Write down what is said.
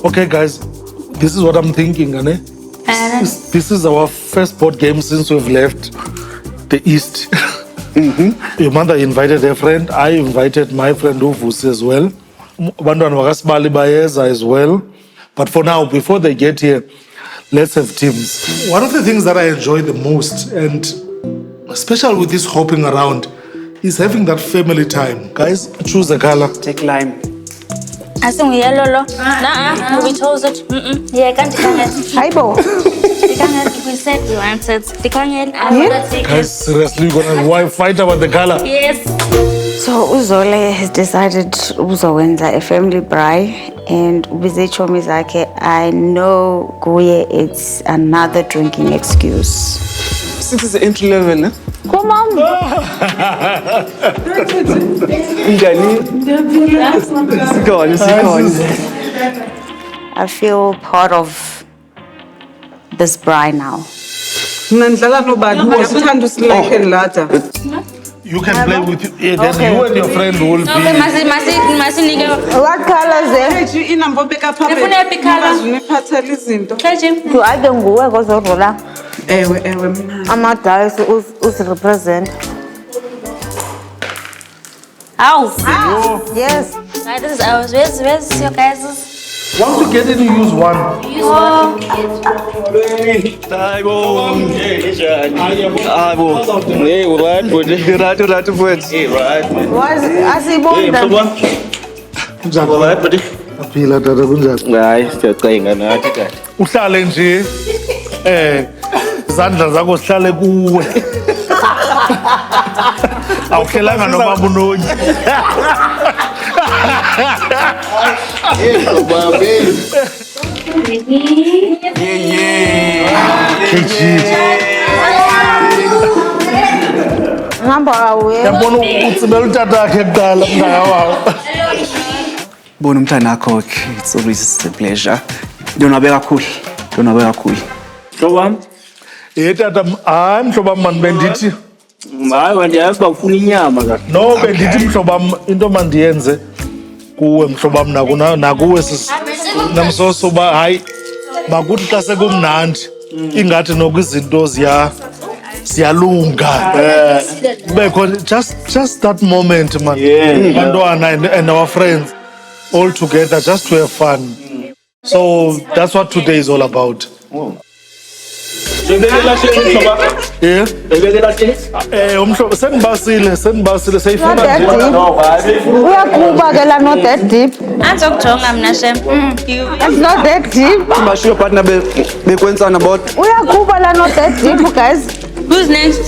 Okay, guys, this is what I'm thinking, Ane. This is our first board game since we've left the East. Your mother invited her friend. I invited my friend Uvusi as well. Bantwana wakasibali bayeza as well. But for now, before they get here, let's have teams. One of the things that I enjoy the most, and especially with this hopping around, is having that family time. Guys, choose a color. Take lime. I think we yellow. We chose it. Yeah, can't Aibo. we said we wanted. Guys, seriously, you're gonna fight about the color? Yes. So Uzole has decided uzowenza a family braai and with chomi zakhe I know kuye it's another drinking excuse. Since it's the entry level, Come on. I feel part of this braai now. You can play with then you and your friend will be. What colors Do I don't go rola? I'm a dice who's represent. House. Yes. This is ours. Where's your guys'? Once you get in, you use one. Aphila tata kunjani? Hayi siyacinga nathi kade. Uhlale nje izandla zakho sihlale kuwe. Awuhlelanga noma bunonyi. Yabona utsibela utata wakhe kuqala mntaka wawo. bona umntana wakho it's always a pleasure. Ndonwabe kakhulu. Mhlobo wami, Tata, hayi mhlobo wam man bendithi. hayi wandiyazi uba ufuna inyama ka. No, bendithi mhlobo wam into mandiyenze kuwe mhlobo wam nakuwe namsoso uba hayi makuthi xa sekumnandi ingathi noku izinto siyalunga. Kubekho just that moment man. Bantwana and our friends all together just to have fun. So that's what today is all about. Yeah. Umhlobo sendibasile seyifuna Not that deep. Uyakuba ke la not that deep. Anzokujonga mna shem. It's not that deep. Bashiyo partner bekwenzana bodwa. Uyakuba la not that deep, guys. Who's next?